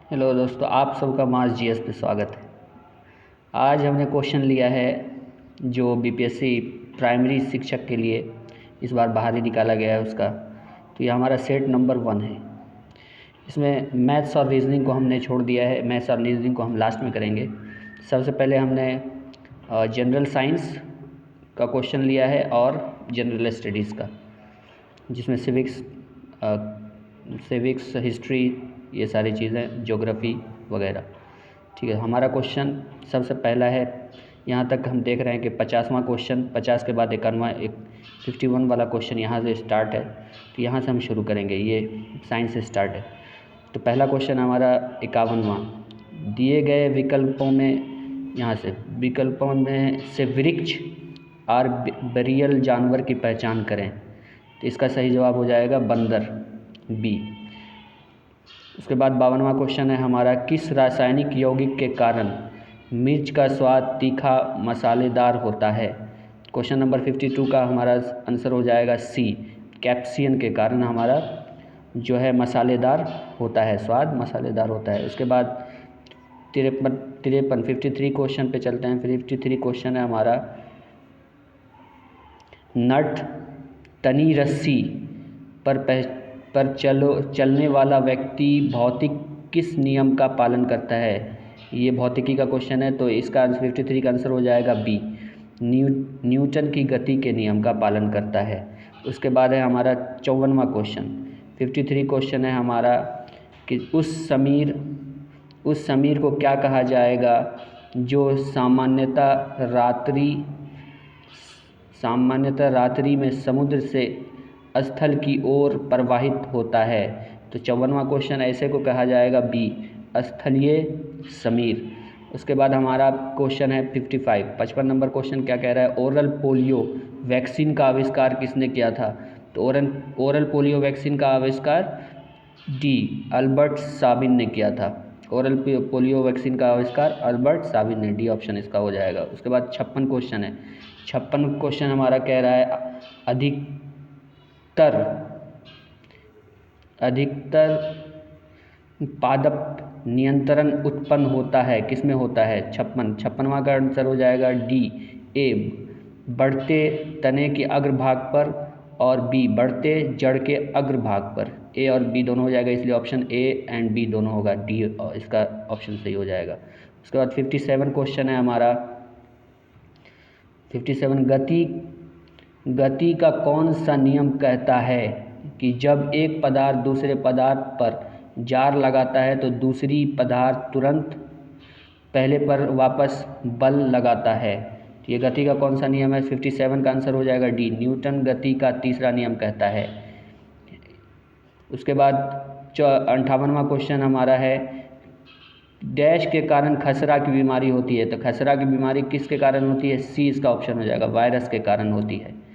Hello दोस्तों, आप सबका मास जीएस पे स्वागत है। आज हमने क्वेश्चन लिया है जो बीपीएससी प्राइमरी शिक्षक के लिए इस बार बाहर ही निकाला गया है उसका। तो ये हमारा सेट नंबर 1 है। इसमें मैथ्स और रीजनिंग को हमने छोड़ दिया है। मैथ्स और रीजनिंग को हम लास्ट में करेंगे। सबसे पहले हमने जनरल साइंस का क्वेश्चन लिया है और जनरल स्टडीज़ का, जिसमें सिविक्स, हिस्ट्री, ये सारी चीज़ें, ज्योग्राफी वगैरह। ठीक है, हमारा क्वेश्चन सबसे पहला है। यहाँ तक हम देख रहे हैं कि 50वां क्वेश्चन, 50 के बाद 51 वाला क्वेश्चन यहाँ से स्टार्ट है। तो यहाँ से हम शुरू करेंगे, ये साइंस से स्टार्ट है। तो पहला क्वेश्चन हमारा 51वां, दिए गए विकल्पों में, यहाँ से विकल्पों में से वृक्ष और बरियल जानवर की पहचान करें। तो इसका सही जवाब हो जाएगा बंदर, बी। उसके बाद 52वां क्वेश्चन है हमारा, किस रासायनिक यौगिक के कारण मिर्च का स्वाद तीखा मसालेदार होता है। क्वेश्चन नंबर 52 का हमारा आंसर हो जाएगा सी, कैप्सियन के कारण हमारा जो है मसालेदार होता है, स्वाद मसालेदार होता है। उसके बाद 53 क्वेश्चन पे चलते हैं। 53 क्वेश्चन है हमारा, नट तनी रस्सी पर चलने वाला व्यक्ति भौतिक किस नियम का पालन करता है। ये भौतिकी का क्वेश्चन है, तो इसका 53 का आंसर हो जाएगा बी, न्यूटन की गति के नियम का पालन करता है। उसके बाद है हमारा 54वां क्वेश्चन। 53 क्वेश्चन है हमारा कि उस समीर को क्या कहा जाएगा जो सामान्यतः रात्रि में समुद्र से स्थल की ओर प्रवाहित होता है। तो 54वां क्वेश्चन ऐसे को कहा जाएगा बी, स्थलीय समीर। उसके बाद हमारा क्वेश्चन है 55 नंबर क्वेश्चन क्या कह रहा है, ओरल पोलियो वैक्सीन का आविष्कार किसने किया था। तो ओरल पोलियो वैक्सीन का आविष्कार डी, अल्बर्ट साबिन ने किया था। ओरल पोलियो वैक्सीन का आविष्कार अल्बर्ट साबिन ने, डी ऑप्शन इसका हो जाएगा। उसके बाद 56 क्वेश्चन है। 56 क्वेश्चन हमारा कह रहा है, अधिकतर पादप नियंत्रण उत्पन्न होता है, किसमें होता है। 56वां का आंसर हो जाएगा डी, ए, बढ़ते तने के अग्रभाग पर, और बी, बढ़ते जड़ के अग्रभाग पर। ए और बी दोनों हो जाएगा, इसलिए ऑप्शन ए एंड बी दोनों होगा, डी इसका ऑप्शन सही हो जाएगा। उसके बाद 57 क्वेश्चन है हमारा, 57 गति का कौन सा नियम कहता है कि जब एक पदार्थ दूसरे पदार्थ पर जार लगाता है तो दूसरी पदार्थ तुरंत पहले पर वापस बल लगाता है। तो ये गति का कौन सा नियम है। 57 का आंसर हो जाएगा डी, न्यूटन गति का तीसरा नियम कहता है। उसके बाद 58वां क्वेश्चन हमारा है, डैश के कारण खसरा की बीमारी होती है। तो खसरा की बीमारी किसके कारण होती है, सी इसका ऑप्शन हो जाएगा, वायरस के कारण होती है।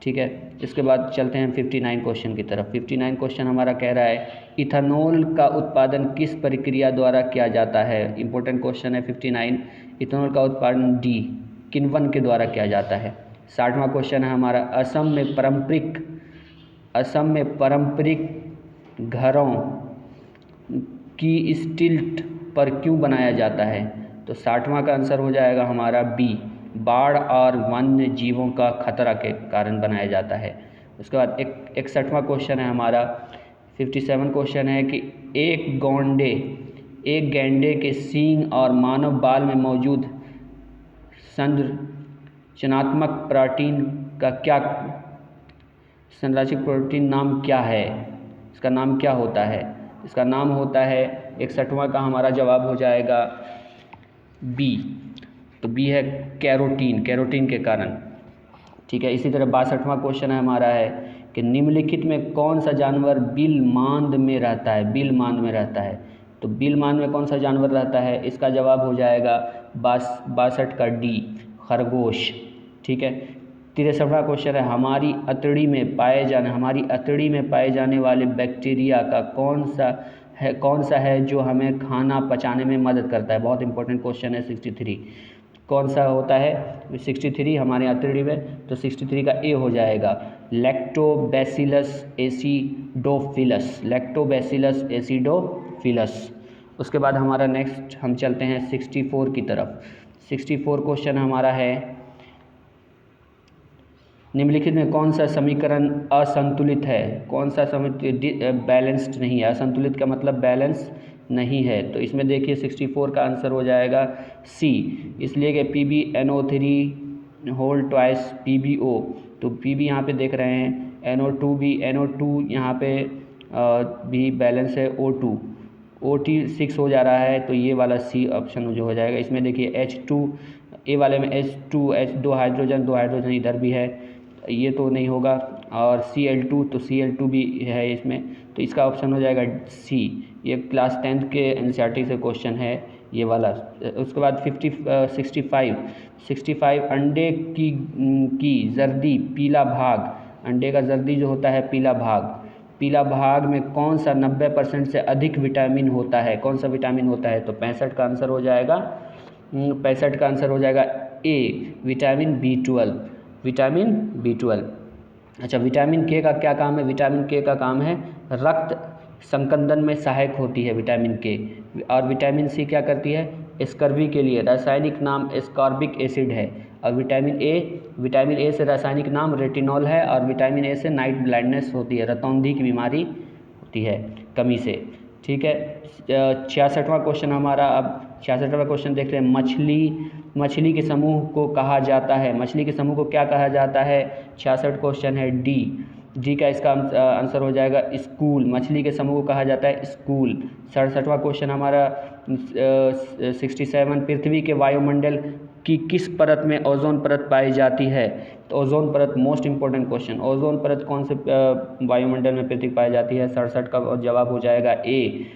ठीक है, इसके बाद चलते हैं 59 क्वेश्चन की तरफ। 59 क्वेश्चन हमारा कह रहा है, इथेनॉल का उत्पादन किस प्रक्रिया द्वारा किया जाता है। इंपॉर्टेंट क्वेश्चन है 59। इथेनॉल का उत्पादन डी, किण्वन के द्वारा किया जाता है। 60वां क्वेश्चन है हमारा, असम में पारंपरिक घरों की स्टिल्ट पर क्यों बनाया जाता है। तो 60वां का आंसर हो जाएगा हमारा बी, बाढ़ और वन्य जीवों का खतरा के कारण बनाया जाता है। उसके बाद 61वां क्वेश्चन है हमारा, 57 क्वेश्चन है कि एक गैंडे के सींग और मानव बाल में मौजूद संरचनात्मक प्रोटीन नाम क्या है। इसका नाम क्या होता है। इसका नाम होता है, 61वां का हमारा जवाब हो जाएगा बी। तो बी है कैरोटीन के कारण। ठीक है, इसी तरह 62वां क्वेश्चन है हमारा है कि निम्नलिखित में कौन सा जानवर बिल मांद में रहता है। तो बिल मांद में कौन सा जानवर रहता है, इसका जवाब हो जाएगा 62 का डी, खरगोश। ठीक है, 63वां क्वेश्चन है, हमारी अतड़ी में पाए जाने वाले बैक्टीरिया का कौन सा है जो हमें खाना पचाने में मदद करता है। बहुत इंपॉर्टेंट क्वेश्चन है 63। कौन सा होता है 63 हमारे अतड़ी में। तो 63 का ए हो जाएगा, लैक्टोबैसिलस एसिडोफिलस। उसके बाद हमारा नेक्स्ट हम चलते हैं 64 की तरफ। 64 क्वेश्चन हमारा है, निम्नलिखित में कौन सा समीकरण असंतुलित है? कौन सा बैलेंस्ड नहीं है? असंतुलित का मतलब बैलेंस नहीं है। तो इसमें देखिए 64 का आंसर हो जाएगा सी, इसलिए कि PbNO3 होल ट्वाइस PbO। तो Pb यहाँ पे देख रहे हैं, NO2 भी, NO2 यहाँ पे भी बैलेंस है, O2 OT6 हो जा रहा है, तो ये वाला सी ऑप्शन जो हो जाएगा। इसमें देखिए H2, ए वाले में H2 दो हाइड्रोजन इधर भी है, ये तो नहीं होगा, और Cl2 तो Cl2 भी है इसमें, तो इसका ऑप्शन हो जाएगा सी। ये क्लास 10th के NCERT से क्वेश्चन है ये वाला। उसके बाद 65 अंडे की जर्दी पीला भाग, अंडे का जर्दी जो होता है पीला भाग में कौन सा 90% से अधिक विटामिन होता है? कौन सा विटामिन होता है? तो 65 का आंसर हो जाएगा, 65 का आंसर हो जाएगा ए, विटामिन B12। अच्छा, विटामिन के का क्या काम है? विटामिन के का काम है रक्त संकंदन में सहायक होती है विटामिन के। और विटामिन सी क्या करती है? स्कर्वी के लिए रासायनिक नाम एस्कॉर्बिक एसिड है। और विटामिन ए से रासायनिक नाम रेटिनॉल है। और विटामिन ए से नाइट ब्लाइंडनेस होती है, रतौंधी की बीमारी होती है कमी से। ठीक है, 66वां क्वेश्चन हमारा। अब 66वां क्वेश्चन देख रहे हैं, मछली के समूह को कहा जाता है, मछली के समूह को क्या कहा जाता है? 66 क्वेश्चन है डी का इसका आंसर हो जाएगा स्कूल। मछली के समूह को कहा जाता है स्कूल। 67वां क्वेश्चन हमारा 67, पृथ्वी के वायुमंडल की किस परत में ओजोन परत पाई जाती है? तो ओजोन परत मोस्ट इंपॉर्टेंट क्वेश्चन, ओजोन परत कौन से वायुमंडल में पृथ्वी पाई जाती है? 67 का जवाब हो जाएगा ए,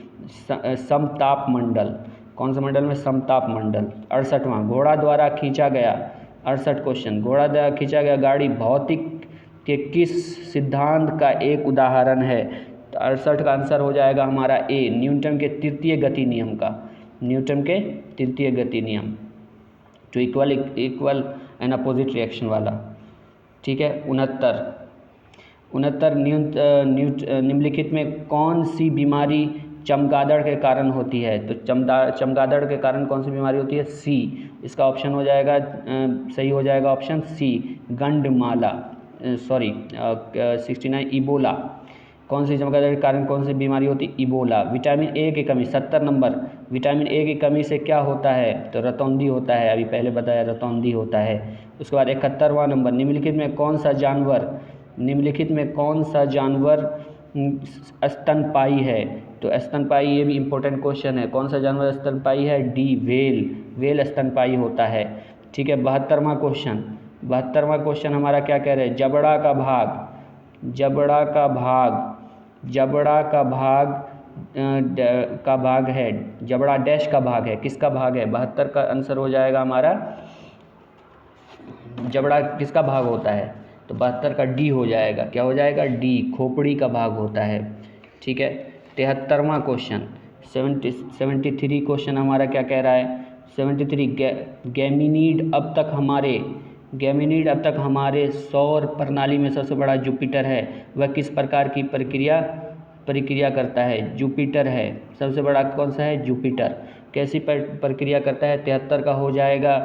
समताप मंडल। कौन से मंडल में? समताप मंडल। 68वां, घोड़ा द्वारा खींचा गया, 68 क्वेश्चन, घोड़ा द्वारा खींचा गया गाड़ी भौतिक के किस सिद्धांत का एक उदाहरण है? तो 68 का आंसर हो जाएगा हमारा ए, न्यूटन के तृतीय गति नियम का, न्यूटन के तृतीय गति नियम, जो इक्वल एंड अपोजिट रिएक्शन वाला। ठीक है, 69 निम्नलिखित में कौन सी बीमारी चमगादड़ के कारण होती है? तो चमगादड़ के कारण कौन सी बीमारी होती है? सी, इसका ऑप्शन हो जाएगा सही हो जाएगा ऑप्शन सी, गंडमाला, 69 इबोला। कौन सी चमगादड़ के कारण कौन सी बीमारी होती? इबोला। विटामिन ए की कमी, 70 नंबर, विटामिन ए की कमी से क्या होता है? तो रतौंधी होता है, अभी पहले बताया रतौंधी होता है। उसके बाद 71वां नंबर, निम्नलिखित में कौन सा जानवर स्तनपायी है? तो स्तनपायी, ये भी इम्पोर्टेंट क्वेश्चन है, कौन सा जानवर स्तनपायी है? डी, वेल स्तनपायी होता है। ठीक है, 72वां क्वेश्चन हमारा क्या कह रहे हैं? जबड़ा का भाग है, जबड़ा डैश का भाग है, किसका भाग है? 72 का आंसर हो जाएगा हमारा, जबड़ा किसका भाग होता है? तो 72 का डी हो जाएगा, क्या हो जाएगा? डी, खोपड़ी का भाग होता है। ठीक है, 73वां क्वेश्चन, 73 क्वेश्चन हमारा क्या कह रहा है? 73, गैमीनीड अब तक हमारे सौर प्रणाली में सबसे बड़ा जुपिटर है, वह किस प्रकार की प्रक्रिया करता है? जुपिटर है, सबसे बड़ा कौन सा है? जुपिटर। कैसी प्रक्रिया करता है? 73 का हो जाएगा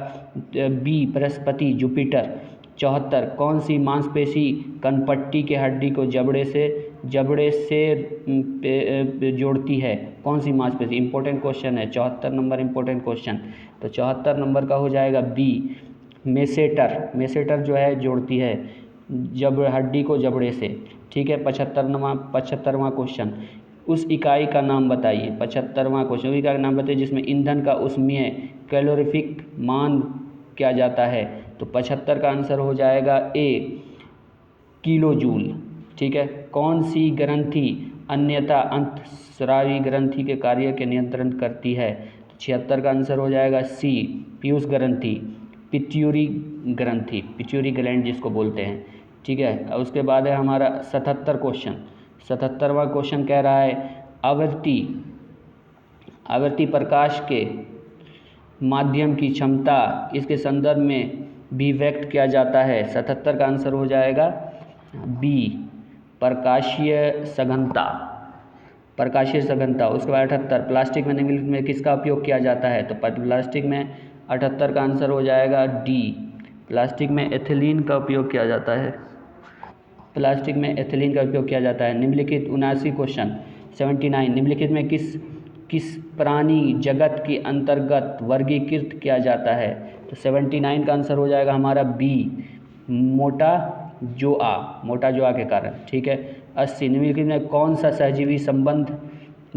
बी, बृहस्पति, जुपिटर। 74, कौन सी मांसपेशी कनपट्टी के हड्डी को जबड़े से जोड़ती है? कौन सी मांसपेशी? इंपॉर्टेंट क्वेश्चन है, 74 नंबर इंपॉर्टेंट क्वेश्चन। तो 74 नंबर का हो जाएगा बी, मेसेटर जो है जोड़ती है हड्डी को जबड़े से। ठीक है, 75वां क्वेश्चन, उस इकाई का नाम बताइए। 75वां क्वेश्चन, उस इकाई का नाम बताइए जिसमें ईंधन का उसमें कैलोरीफिक मान किया जाता है। तो 75 का आंसर हो जाएगा ए, किलोजूल। ठीक है, कौन सी ग्रंथि अन्यथा अंतःस्रावी ग्रंथि के कार्य के नियंत्रण करती है? 76 का आंसर हो जाएगा सी, पीयूष ग्रंथि, पिट्यूरी ग्लैंड जिसको बोलते हैं। ठीक है, उसके बाद है हमारा 77 क्वेश्चन। 77वां क्वेश्चन कह रहा है आवर्ती प्रकाश के माध्यम की क्षमता इसके संदर्भ में भी व्यक्त किया जाता है। 77 का आंसर हो जाएगा बी, प्रकाशीय सघनता। प्रकाशीय सघनता। उसके बाद 78 प्लास्टिक में निम्नलिखित में किसका उपयोग किया जाता है? तो प्लास्टिक में 78 का आंसर हो जाएगा डी, प्लास्टिक में एथिलीन का उपयोग किया जाता है। प्लास्टिक में एथिलीन का उपयोग किया जाता है। निम्नलिखित 79 क्वेश्चन 79 निम्नलिखित में किस प्राणी जगत के अंतर्गत वर्गीकृत किया जाता है? तो 79 का आंसर हो जाएगा हमारा बी, मोटा जोआ के कारण। ठीक है। 80 निम्नलिखित में कौन सा सहजीवी संबंध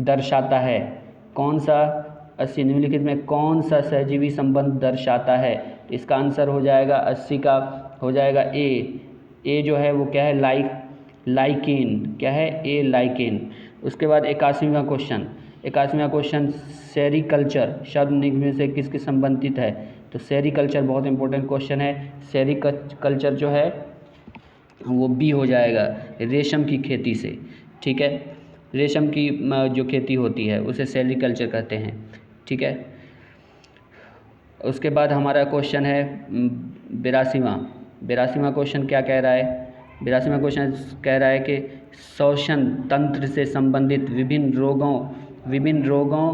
दर्शाता है? 80 निम्नलिखित में कौन सा सहजीवी संबंध दर्शाता है? इसका आंसर हो जाएगा 80 का हो जाएगा ए जो है वो क्या है? लाइकेन। क्या है? ए लाइकेन। उसके बाद 81वां क्वेश्चन सेरीकल्चर शब्द निम्न में से किसके संबंधित है? तो सेरीकल्चर बहुत इंपॉर्टेंट क्वेश्चन है। सेरीकल्चर जो है वो बी हो जाएगा, रेशम की खेती से। ठीक है, रेशम की जो खेती होती है उसे सेरीकल्चर कहते हैं। ठीक है। उसके बाद हमारा क्वेश्चन है 82वां क्वेश्चन क्या कह रहा है? 82वां क्वेश्चन कह रहा है कि श्वसन तंत्र से संबंधित विभिन्न रोगों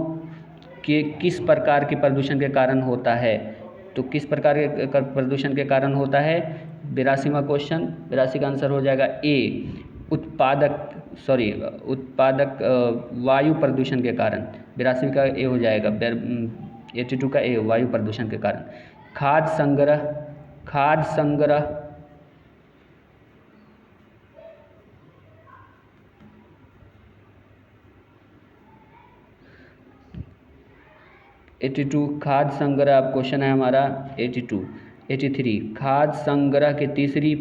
के किस प्रकार के प्रदूषण के कारण होता है? तो किस प्रकार के प्रदूषण के कारण होता है? 82वां क्वेश्चन 82 का आंसर हो जाएगा ए, उत्पादक वायु प्रदूषण के कारण। 82 का ए हो जाएगा, 82 का ए वायु प्रदूषण के कारण। खाद्य संग्रह 82 खाद्य संग्रह अब क्वेश्चन है हमारा 83 खाद्य संग्रह के तीसरी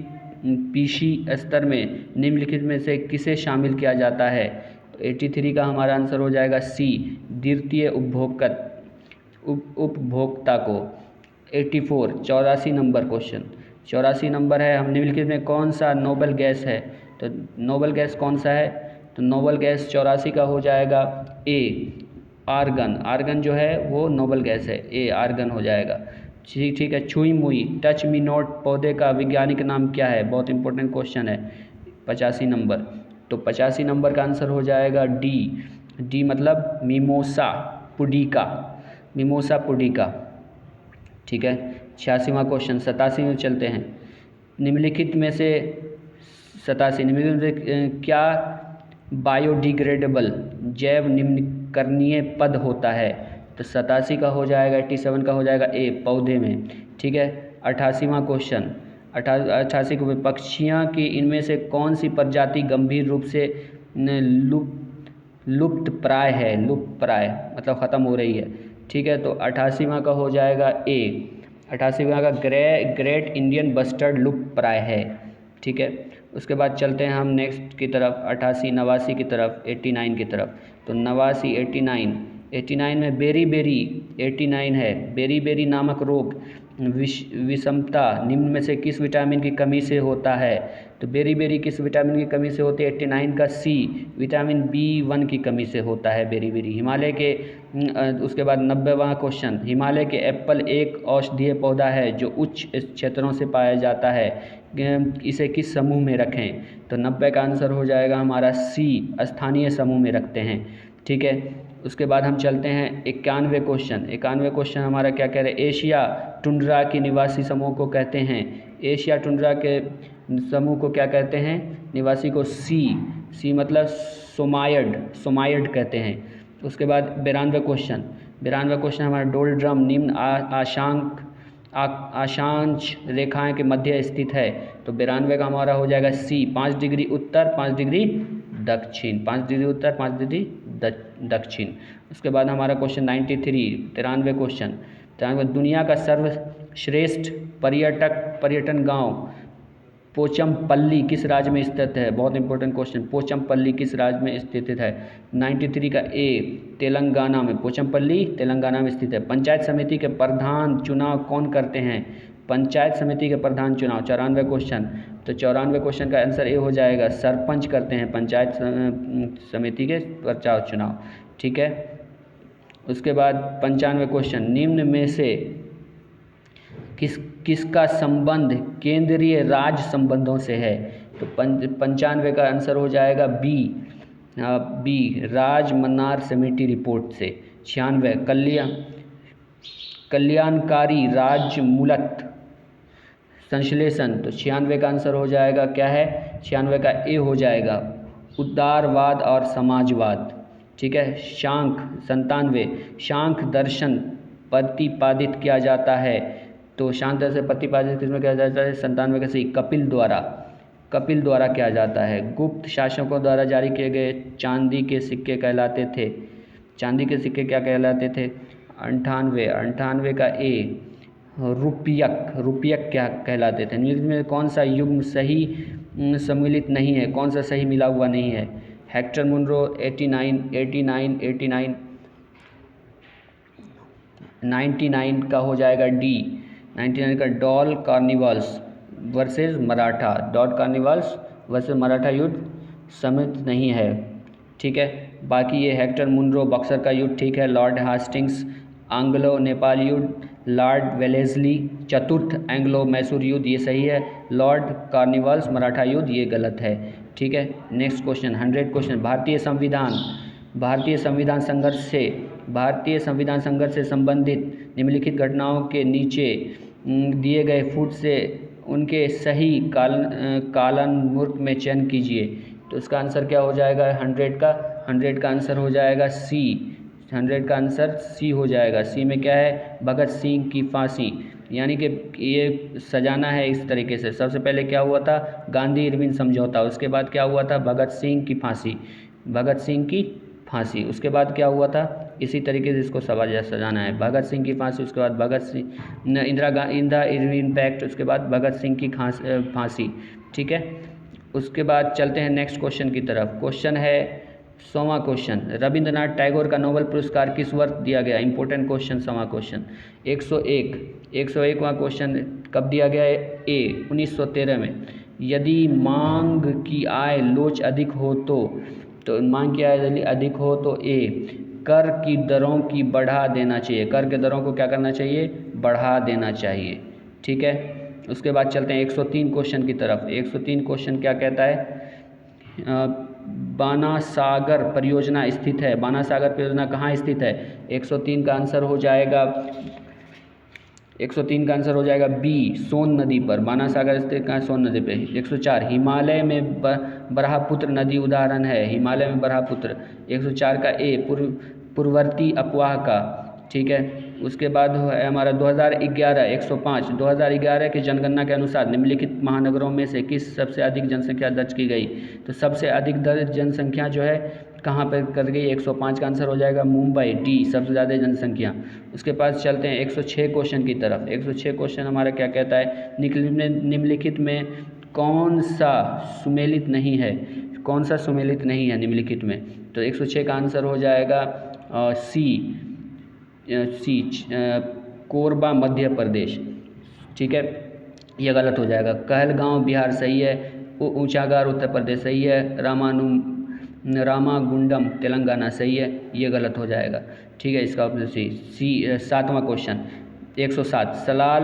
पीसी स्तर में निम्नलिखित में से किसे शामिल किया जाता है? 83 का हमारा आंसर हो जाएगा सी, द्वितीय उपभोक्ता को। 84 84 नंबर क्वेश्चन 84 नंबर है, हम निम्नलिखित में कौन सा नोबल गैस है? तो नोबल गैस कौन सा है? तो नोबल गैस 84 का हो जाएगा ए, आर्गन जो है वो नोबल गैस है, ए आर्गन हो जाएगा। ठीक है। छुई मुई टच मी नॉट पौधे का वैज्ञानिक नाम क्या है? बहुत इंपॉर्टेंट क्वेश्चन है। 85 नंबर, तो 85 नंबर का आंसर हो जाएगा डी मतलब मिमोसा पुडिका। ठीक है। 86वां क्वेश्चन 87 में चलते हैं। निम्नलिखित में से क्या बायोडिग्रेडेबल जैव निम्नकरणीय पद होता है? तो 87 का हो जाएगा 87 का हो जाएगा ए, पौधे में। ठीक है। 88वां क्वेश्चन 88 को पक्षियाँ की इनमें से कौन सी प्रजाति गंभीर रूप से लुप्त प्राय मतलब ख़त्म हो रही है। ठीक है। तो 88वां का हो जाएगा ए, 88वां का ग्रेट इंडियन बस्टर्ड लुप्त प्राय है। ठीक है। उसके बाद चलते हैं हम नेक्स्ट की तरफ 89 की तरफ 89 की तरफ। तो 89 में बेरी 89 है, बेरी नामक रोग विषमता निम्न में से किस विटामिन की कमी से होता है? तो बेरी किस विटामिन की कमी से होती है? 89 का सी, विटामिन B1 की कमी से होता है बेरी। हिमालय के उसके बाद 90वां क्वेश्चन, हिमालय के एप्पल एक औषधीय पौधा है जो उच्च क्षेत्रों से पाया जाता है, इसे किस समूह में रखें? तो 90 का आंसर हो जाएगा हमारा सी, स्थानीय समूह में रखते हैं। ठीक है। उसके बाद हम चलते हैं 91 क्वेश्चन हमारा क्या कह रहे हैं? एशिया टुंड्रा के निवासी समूह को कहते हैं, एशिया टुंड्रा के समूह को क्या कहते हैं? निवासी को सी मतलब सोमायड कहते हैं। उसके बाद 92 क्वेश्चन हमारा डोलड्रम निम्न अक्षांश रेखाएं के मध्य स्थित है। तो 92 का हमारा हो जाएगा सी, 5 डिग्री उत्तर 5 डिग्री दक्षिण, 5 डिग्री उत्तर 5 डिग्री दक्षिण। उसके बाद हमारा क्वेश्चन 93 क्वेश्चन दुनिया का सर्वश्रेष्ठ पर्यटन गांव पोचमपल्ली किस राज्य में स्थित है? बहुत इंपॉर्टेंट क्वेश्चन, पोचमपल्ली किस राज्य में स्थित है? 93 का ए, तेलंगाना में, पोचमपल्ली तेलंगाना में स्थित है। पंचायत समिति के प्रधान चुनाव कौन करते हैं? पंचायत समिति के प्रधान चुनाव 94 क्वेश्चन, तो 94 क्वेश्चन का आंसर ए हो जाएगा, सरपंच करते हैं पंचायत समिति के प्रचार चुनाव। ठीक है। उसके बाद 95 क्वेश्चन, निम्न में से किसका संबंध केंद्रीय राज्य संबंधों से है? तो 95 का आंसर हो जाएगा बी, बी राज मन्नार समिति रिपोर्ट से। 96 कल्याणकारी राज्य मूलत संश्लेषण। तो 96 का आंसर हो जाएगा क्या है, 96 का ए हो जाएगा उदारवाद और समाजवाद। ठीक है। 97 शांख दर्शन प्रतिपादित किया जाता है। तो शांख दर्शन प्रतिपादित किसमें किया जाता है, 97 का सही कपिल द्वारा किया जाता है। गुप्त शासकों द्वारा जारी किए गए चांदी के सिक्के कहलाते थे। चांदी के सिक्के क्या कहलाते थे, 98 का ए रुपयक क्या कहलाते थे। निम्नलिखित में कौन सा युग्म सही सम्मिलित नहीं है, कौन सा सही मिला हुआ नहीं है। हेक्टर मुनरो 89 99 का हो जाएगा डी। 99 का डॉल कार्निवाल्स वर्सेस मराठा युद्ध सम्मिलित नहीं है। ठीक है। बाकी ये हेक्टर मुनरो बक्सर का युद्ध ठीक है। लॉर्ड हास्टिंग्स एंग्लो नेपाल युद्ध, लॉर्ड वेलेस्ली चतुर्थ एंग्लो मैसूर युद्ध ये सही है। लॉर्ड कार्निवाल्स मराठा युद्ध ये गलत है। ठीक है। Next question 100 question. भारतीय संविधान संघर्ष से संबंधित निम्नलिखित घटनाओं के नीचे दिए गए फुट से उनके सही कालानुक्रम में चयन कीजिए। तो इसका आंसर क्या हो जाएगा, 100 का आंसर हो जाएगा सी। 100 का आंसर सी हो जाएगा। सी में क्या है, भगत सिंह की फांसी, यानी कि ये सजाना है इस तरीके से। सबसे पहले क्या हुआ था, गांधी इरविन समझौता, उसके बाद क्या हुआ था, भगत सिंह की फांसी, उसके बाद क्या हुआ था, इसी तरीके से इसको सजाना है। भगत सिंह की फांसी, उसके बाद भगत सिंह इंदिरा इरविन पैक्ट, उसके बाद भगत सिंह की फांसी। ठीक है। उसके बाद चलते हैं नेक्स्ट क्वेश्चन की तरफ। क्वेश्चन है 100वां क्वेश्चन, रविंद्रनाथ टैगोर का नोबेल पुरस्कार किस वर्ष दिया गया। इंपॉर्टेंट क्वेश्चन 100वां क्वेश्चन। 101वां क्वेश्चन कब दिया गया है, ए 1913 में। यदि मांग की आय लोच अधिक हो तो मांग की आय यदि अधिक हो तो ए कर की दरों की बढ़ा देना चाहिए। कर के दरों को क्या करना चाहिए, बढ़ा देना चाहिए। ठीक है। उसके बाद चलते हैं 103 क्वेश्चन की तरफ। 103 क्वेश्चन क्या कहता है, बानासागर परियोजना स्थित है। बानासागर परियोजना कहाँ स्थित है। 103 का आंसर हो जाएगा, 103 का आंसर हो जाएगा बी, सोन नदी पर। बानासागर स्थित कहाँ, सोन नदी पे। 104 हिमालय में बरहापुत्र नदी उदाहरण है। हिमालय में बरहापुत्र। 104 का ए पूर्ववर्ती अफवाह का। ठीक है। उसके बाद है हमारा 2011 105 2011 की जनगणना के अनुसार निम्नलिखित महानगरों में से किस सबसे अधिक जनसंख्या दर्ज की गई। तो सबसे अधिक दर्ज जनसंख्या जो है कहाँ पर कर गई, 105 का आंसर हो जाएगा मुंबई, डी सबसे ज़्यादा जनसंख्या। उसके पास चलते हैं 106 क्वेश्चन की तरफ। 106 क्वेश्चन हमारा क्या कहता है, निम्नलिखित में कौन सा सुमेलित नहीं है, कौन सा सुमेलित नहीं है निम्नलिखित में। तो 106 का आंसर हो जाएगा सी कोरबा मध्य प्रदेश। ठीक है। यह गलत हो जाएगा। कहलगांव बिहार सही है। ऊंचागार उत्तर प्रदेश सही है। रामागुंडम तेलंगाना सही है। ये गलत हो जाएगा। ठीक है। इसका ऑप्शन सी। 7वां क्वेश्चन 107 सलाल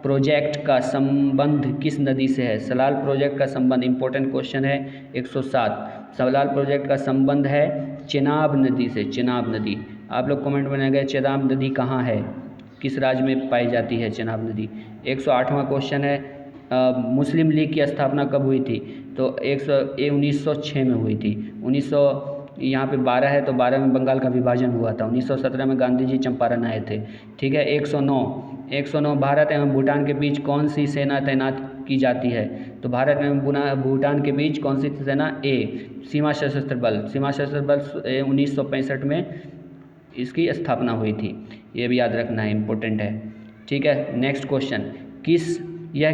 प्रोजेक्ट का संबंध किस नदी से है। सलाल प्रोजेक्ट का संबंध, इंपॉर्टेंट क्वेश्चन है 107। सलाल प्रोजेक्ट का संबंध है चेनाब नदी से। चेनाब नदी, आप लोग कमेंट बनाएंगे चेनाब नदी कहाँ है, किस राज्य में पाई जाती है चेनाब नदी। 108वां क्वेश्चन है मुस्लिम लीग की स्थापना कब हुई थी। तो 1906 में हुई थी। 1900 यहाँ पे 12 है तो 12 में बंगाल का विभाजन हुआ था। 1917 में गांधी जी चंपारण आए थे। ठीक है। 109 भारत एवं भूटान के बीच कौन सी सेना तैनात की जाती है। तो भारत एवं भूटान के बीच कौन सी सेना, ए सीमा सशस्त्र बल। सीमा सशस्त्र बल 1965 में इसकी स्थापना हुई थी। ये भी याद रखना है, इम्पोर्टेंट है। ठीक है। नेक्स्ट क्वेश्चन, यह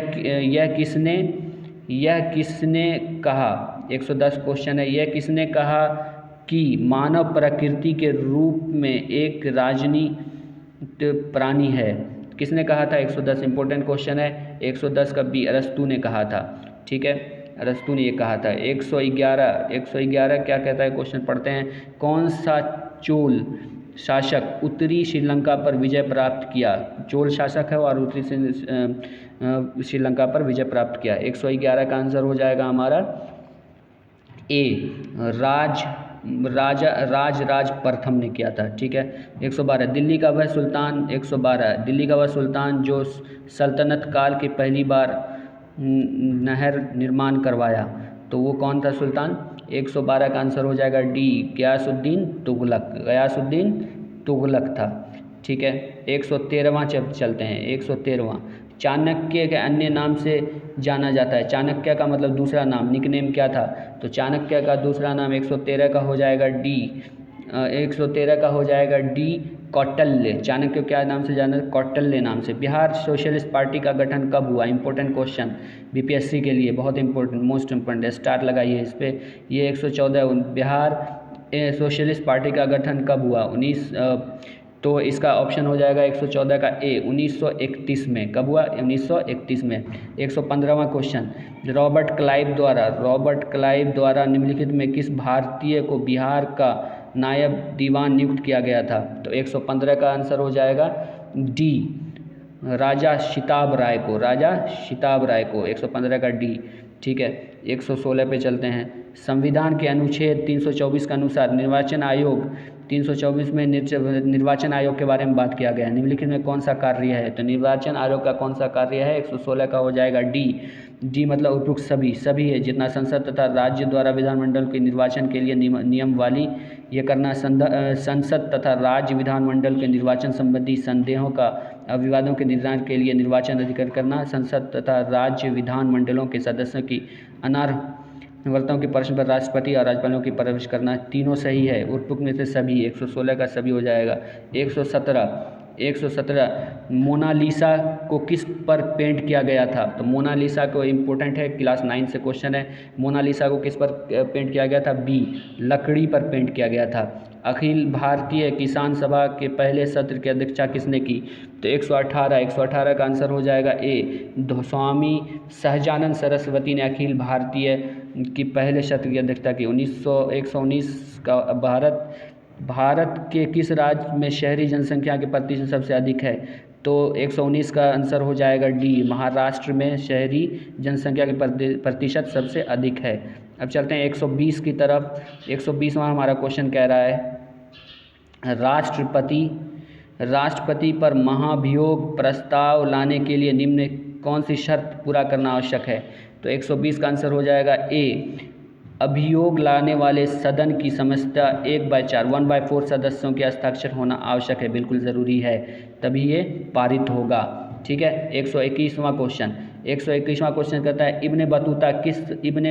किसने कहा। 110 क्वेश्चन है, यह किसने कहा कि मानव प्रकृति के रूप में एक राजनीतिक प्राणी है। किसने कहा था, 110 इंपॉर्टेंट क्वेश्चन है। 110 का बी अरस्तू ने कहा था। ठीक है। अरस्तू ने ये कहा था। 111 क्या कहता है, क्वेश्चन पढ़ते हैं। कौन सा चोल शासक उत्तरी श्रीलंका पर विजय प्राप्त किया। चोल शासक है और उत्तरी श्रीलंका पर विजय प्राप्त किया। 111 का आंसर हो जाएगा हमारा ए राज प्रथम ने किया था। ठीक है। 112 दिल्ली का वह सुल्तान 112 दिल्ली का वह सुल्तान जो सल्तनत काल की पहली बार नहर निर्माण करवाया, तो वो कौन था सुल्तान? 112 का आंसर हो जाएगा डी, गयासुद्दीन तुगलक था। ठीक है। 113वां चलते हैं। 113वां चाणक्य के अन्य नाम से जाना जाता है। चाणक्य का मतलब दूसरा नाम, निकनेम क्या था? तो चाणक्य का दूसरा नाम 113 का हो जाएगा डी, 113 का हो जाएगा डी, कौटिल्य। चाणक्य क्या नाम से जाना? कौटिल्य नाम से। बिहार सोशलिस्ट पार्टी का गठन कब हुआ? इंपॉर्टेंट क्वेश्चन, बीपीएससी के लिए बहुत इंपॉर्टेंट, मोस्ट इंपॉर्टेंट, स्टार लगाइए इस पर। ये 114 बिहार सोशलिस्ट पार्टी का गठन कब हुआ? तो इसका ऑप्शन हो जाएगा 114 का ए, 1931 में। कब हुआ? 1931 में। 115वां क्वेश्चन रॉबर्ट क्लाइव द्वारा निम्नलिखित में किस भारतीय को बिहार का नायब दीवान नियुक्त किया गया था? तो 115 का आंसर हो जाएगा डी, राजा शिताब राय को 115 का डी। ठीक है। 116 पे चलते हैं। संविधान के अनुच्छेद 324 के अनुसार निर्वाचन आयोग 324 में निर्वाचन आयोग के बारे में बात किया गया है। निम्नलिखित में कौन सा कार्य है? तो निर्वाचन आयोग का कौन सा कार्य है? 116 का हो जाएगा डी मतलब उपयुक्त सभी है, जितना संसद तथा राज्य द्वारा विधानमंडल के निर्वाचन के लिए नियमावली ये करना, संसद तथा राज्य विधानमंडल के निर्वाचन संबंधी संदेहों का विवादों के निदान के लिए निर्वाचन अधिकार करना, संसद तथा राज्य विधानमंडलों के सदस्यों की अनार्हताओं के प्रश्न पर राष्ट्रपति और राज्यपालों की परवरिश करना। तीनों सही है, उपयुक्त में से सभी। 116 का सभी हो जाएगा। 117 मोनालिसा को किस पर पेंट किया गया था? तो मोनालिसा को इम्पोर्टेंट है, क्लास 9 से क्वेश्चन है। मोनालिसा को किस पर पेंट किया गया था? बी, लकड़ी पर पेंट किया गया था। अखिल भारतीय किसान सभा के पहले सत्र की अध्यक्षता किसने की? तो 118 का आंसर हो जाएगा ए, स्वामी सहजानंद सरस्वती ने अखिल भारतीय की पहले सत्र की अध्यक्षता की। 119 का भारत के किस राज्य में शहरी जनसंख्या के प्रतिशत सबसे अधिक है? तो 119 का आंसर हो जाएगा डी, महाराष्ट्र में शहरी जनसंख्या के प्रतिशत सबसे अधिक है। अब चलते हैं 120 की तरफ। 120वां हमारा क्वेश्चन कह रहा है राष्ट्रपति पर महाभियोग प्रस्ताव लाने के लिए निम्न कौन सी शर्त पूरा करना आवश्यक है? तो 120 का आंसर हो जाएगा ए, अभियोग लाने वाले सदन की समस्या 1/4 सदस्यों के हस्ताक्षर होना आवश्यक है, बिल्कुल ज़रूरी है, तभी ये पारित होगा। ठीक है। 121वां क्वेश्चन कहता है इब्ने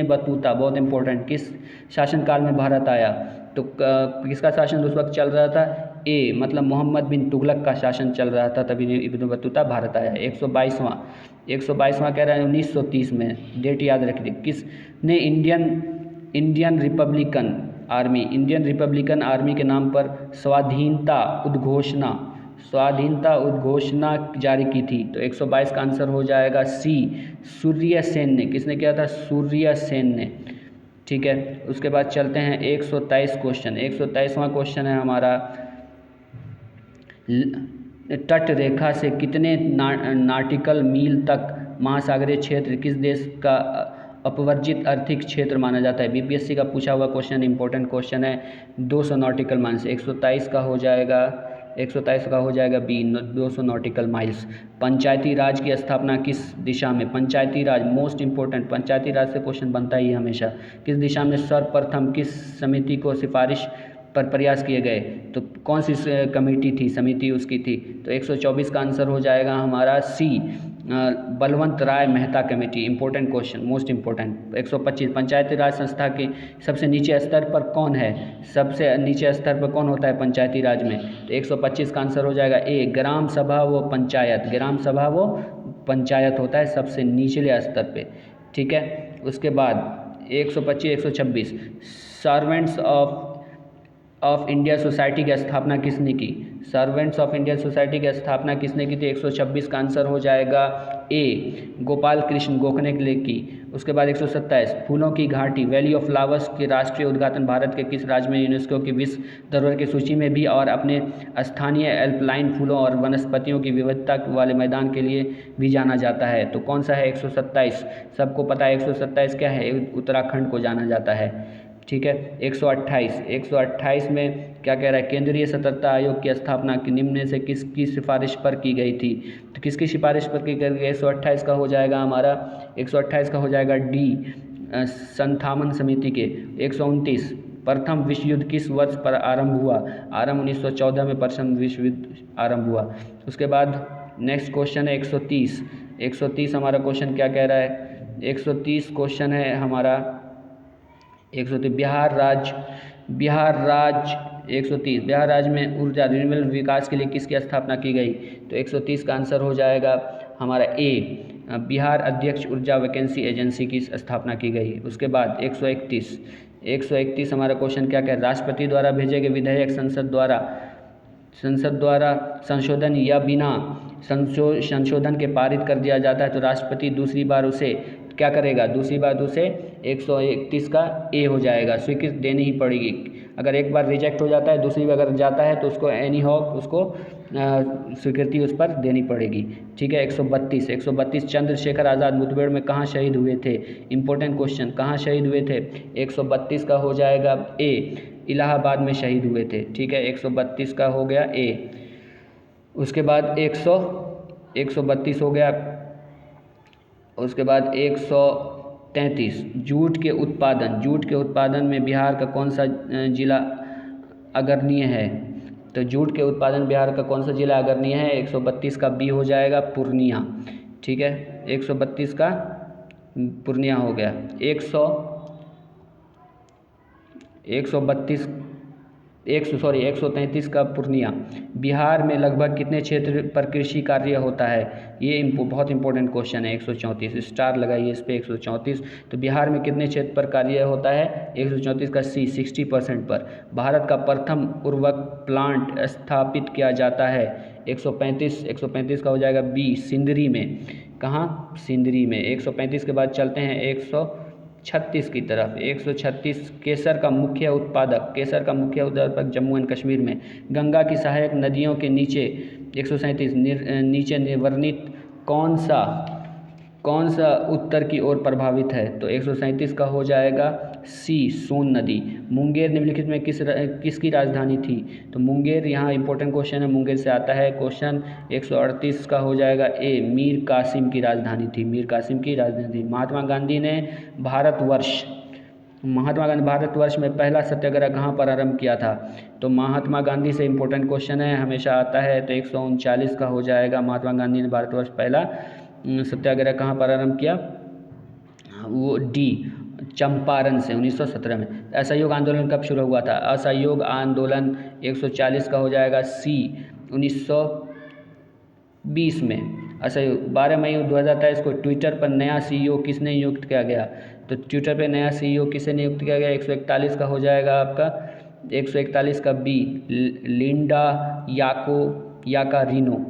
बतूता बहुत इंपॉर्टेंट, किस शासनकाल में भारत आया? तो किसका शासन उस वक्त चल रहा था? ए मतलब मोहम्मद बिन तुगलक का शासन चल रहा था, तभी इब्ने बतूता भारत आया। 122वां कह रहा है 1930 में, डेट याद रखिए। किसने इंडियन रिपब्लिकन आर्मी के नाम पर स्वाधीनता उद्घोषणा जारी की थी? तो 122 का आंसर हो जाएगा सी, सूर्य सेन ने। किसने किया था? सूर्य सेन ने। ठीक है। उसके बाद चलते हैं 123 क्वेश्चन। 123वां क्वेश्चन है हमारा तट रेखा से कितने नाटिकल मील तक महासागरीय क्षेत्र किस देश का अपवर्जित आर्थिक क्षेत्र माना जाता है? बीपीएससी का पूछा हुआ क्वेश्चन, इंपॉर्टेंट क्वेश्चन है। 200 नॉटिकल माइल्स। 123 का हो जाएगा बी, 200 नॉटिकल माइल्स। पंचायती राज की स्थापना किस दिशा में? पंचायती राज मोस्ट इंपॉर्टेंट, पंचायती राज से क्वेश्चन बनता ही हमेशा। किस दिशा में सर्वप्रथम किस समिति को सिफारिश पर प्रयास किए गए? तो कौन सी कमेटी थी, समिति उसकी थी? तो 124 का आंसर हो जाएगा हमारा C, Balwant Rai Mehta committee. Important question, most important. 125 Panchayati Raj संस्था के सबसे नीचे स्तर पर कौन है? सबसे नीचे स्तर पर कौन होता है पंचायती राज में? तो 125 का आंसर हो जाएगा ए, ग्राम सभा व पंचायत होता है सबसे निचले स्तर पे। ठीक है। उसके बाद 126 सर्वेंट्स ऑफ इंडिया सोसाइटी की स्थापना किसने की? सर्वेंट्स ऑफ इंडिया सोसाइटी की स्थापना किसने की थी? 126 का आंसर हो जाएगा ए, गोपाल कृष्ण गोखले ने की। उसके बाद 127 फूलों की घाटी वैली ऑफ फ्लावर्स के राष्ट्रीय उद्घाटन भारत के किस राज्य में यूनेस्को की विश्व धरोहर की सूची में भी और अपने स्थानीय एल्पलाइन फूलों और वनस्पतियों की विविधता वाले मैदान के लिए भी जाना जाता है? तो कौन सा है 127? सबको पता है 127 क्या है? उत्तराखंड को जाना जाता है। ठीक है। 128 में क्या कह रहा है, केंद्रीय सतर्कता आयोग की स्थापना की निम्न में से किसकी सिफारिश पर की गई थी? तो किसकी सिफारिश पर की गई? 128 का हो जाएगा हमारा, 128 का हो जाएगा डी, संथामन समिति के। 129, प्रथम विश्व युद्ध किस वर्ष पर आरंभ हुआ? आरंभ 1914 में प्रथम विश्व युद्ध आरंभ हुआ। उसके बाद नेक्स्ट क्वेश्चन है 130। 130 हमारा क्वेश्चन क्या कह रहा है? 130 क्वेश्चन है हमारा 130, बिहार राज्य में ऊर्जा रिन्यूएबल विकास के लिए किसकी स्थापना की गई? तो 130 का आंसर हो जाएगा हमारा ए, बिहार अध्यक्ष ऊर्जा वैकेंसी एजेंसी की स्थापना की गई। उसके बाद 131 हमारा क्वेश्चन क्या कह, राष्ट्रपति द्वारा भेजे गए विधेयक संसद द्वारा संशोधन या बिना संशोधन के पारित कर दिया जाता है तो राष्ट्रपति दूसरी बार उसे क्या करेगा? दूसरी बार उसे 131 का ए हो जाएगा, स्वीकृति देनी ही पड़ेगी। अगर एक बार रिजेक्ट हो जाता है, दूसरी बार अगर जाता है तो उसको एनी हाउ उसको स्वीकृति उस पर देनी पड़ेगी। ठीक है। 132 चंद्रशेखर आज़ाद मुठभेड़ में कहाँ शहीद हुए थे? इंपॉर्टेंट क्वेश्चन, कहाँ शहीद हुए थे? 132 का हो जाएगा ए, इलाहाबाद में शहीद हुए थे। ठीक है, 132 का हो गया ए। उसके बाद 132 हो गया। उसके बाद 133 जूट के उत्पादन में बिहार का कौन सा जिला अग्रणीय है? तो जूट के उत्पादन बिहार का कौन सा जिला अग्रणीय है? 132 का बी हो जाएगा पूर्णिया। ठीक है, 132 का पूर्णिया हो गया। 133 का पूर्णिया। बिहार में लगभग कितने क्षेत्र पर कृषि कार्य होता है? ये बहुत इंपॉर्टेंट क्वेश्चन है। 134 स्टार लगाइए इस पे, 134। तो बिहार में कितने क्षेत्र पर कार्य होता है? 134 का सी, 60% पर। भारत का प्रथम उर्वरक प्लांट स्थापित किया जाता है? 135 का हो जाएगा बी, सिंदरी में। कहाँ? सिंदरी में। 135 के बाद चलते हैं 136 की तरफ। 136 केसर का मुख्य उत्पादक जम्मू एंड कश्मीर में। गंगा की सहायक नदियों के नीचे 137 नीचे निर्वर्णित कौन सा उत्तर की ओर प्रभावित है? तो 137 का हो जाएगा सी, सोन नदी। मुंगेर निम्नलिखित में किसकी राजधानी थी? तो मुंगेर, यहाँ इंपॉर्टेंट क्वेश्चन है, मुंगेर से आता है क्वेश्चन। 138 का हो जाएगा ए, मीर कासिम की राजधानी थी। महात्मा गांधी भारतवर्ष में पहला सत्याग्रह कहाँ पर आरंभ किया था? तो महात्मा गांधी से इंपॉर्टेंट क्वेश्चन है, हमेशा आता है। तो 139 का हो जाएगा, महात्मा गांधी ने भारतवर्ष पहला सत्याग्रह कहाँ पर आरंभ किया? वो डी, चंपारण से 1917 में। असहयोग आंदोलन कब शुरू हुआ था? असहयोग आंदोलन 140 का हो जाएगा सी, 1920 में। असहयोग 12 मई 2023 को ट्विटर पर नया सीईओ किसने नियुक्त किया गया? तो ट्विटर पर नया सीईओ किसे नियुक्त किया गया? 141 का हो जाएगा आपका, 141 का बी, लिंडा याकारिनो।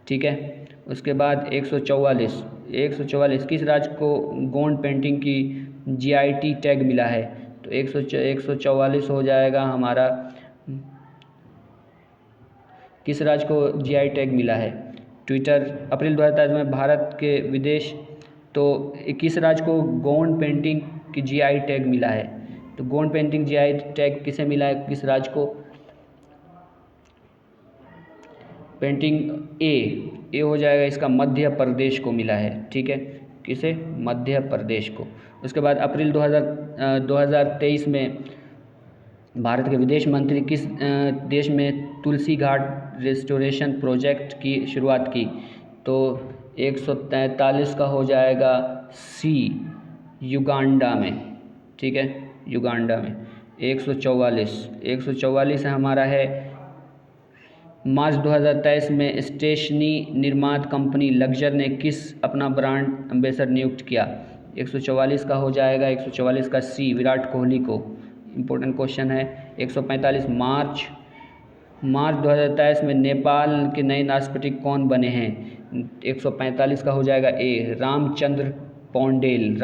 ठीक है। उसके बाद 144 किस राज्य को गोंड पेंटिंग की जीआईटी टैग मिला है? तो 144 हो जाएगा हमारा, किस राज्य को जीआई टैग मिला है? ट्विटर अप्रैल 2023 में भारत के विदेश, तो किस राज्य को गोंड पेंटिंग की जीआई टैग मिला है? तो गोंड पेंटिंग जीआई टैग किसे मिला है, किस राज्य को? पेंटिंग ए हो जाएगा इसका, मध्य प्रदेश को मिला है। ठीक है, किसे? मध्य प्रदेश को। उसके बाद अप्रैल 2023 में भारत के विदेश मंत्री किस देश में तुलसी घाट रेस्टोरेशन प्रोजेक्ट की शुरुआत की? तो 143 का हो जाएगा सी, युगांडा में। ठीक है, युगांडा में। 144 हमारा है, मार्च 2023 में स्टेशनरी निर्माण कंपनी लक्जर ने किस अपना ब्रांड एम्बेसडर नियुक्त किया? 144 का हो जाएगा, 144 का सी, विराट कोहली को। इम्पोर्टेंट क्वेश्चन है। 145 मार्च 2023 में नेपाल के नए राष्ट्रपति कौन बने हैं? 145 का हो जाएगा ए, रामचंद्र पौंडेल।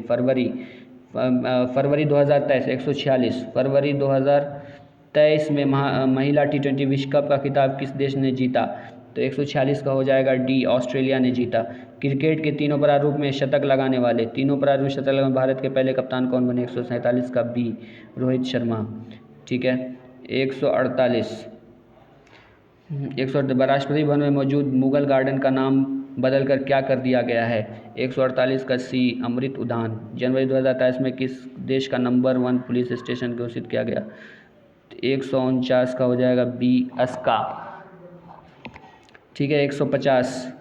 फरवरी 2023 146 फरवरी 2023 में महिला T20 विश्व कप का खिताब किस देश ने जीता? तो 146 का हो जाएगा डी, ऑस्ट्रेलिया ने जीता। क्रिकेट के तीनों प्रारूप में शतक लगाने वाले, तीनों प्रारूप में शतक लगाने भारत के पहले कप्तान कौन बने? 147 का बी, रोहित शर्मा। ठीक है। 148 राष्ट्रपति भवन में मौजूद मुगल गार्डन का नाम बदलकर क्या कर दिया गया है? 148 का सी, अमृत उद्यान। जनवरी 2023 में किस देश का नंबर 1 पुलिस स्टेशन घोषित किया गया? 149 का हो जाएगा बी, अस्का। ठीक है। 150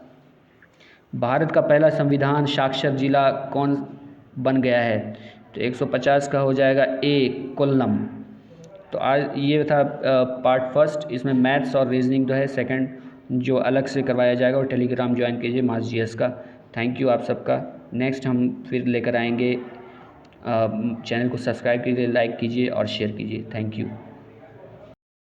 भारत का पहला संविधान साक्षर जिला कौन बन गया है? तो 150 का हो जाएगा ए, कोल्लम। तो आज ये था पार्ट फर्स्ट। इसमें मैथ्स और रीजनिंग जो है सेकंड जो अलग से करवाया जाएगा, और टेलीग्राम ज्वाइन कीजिए मास जीएस का। थैंक यू आप सबका। नेक्स्ट हम फिर लेकर आएंगे। चैनल को सब्सक्राइब कीजिए, लाइक कीजिए और शेयर कीजिए। Thank you.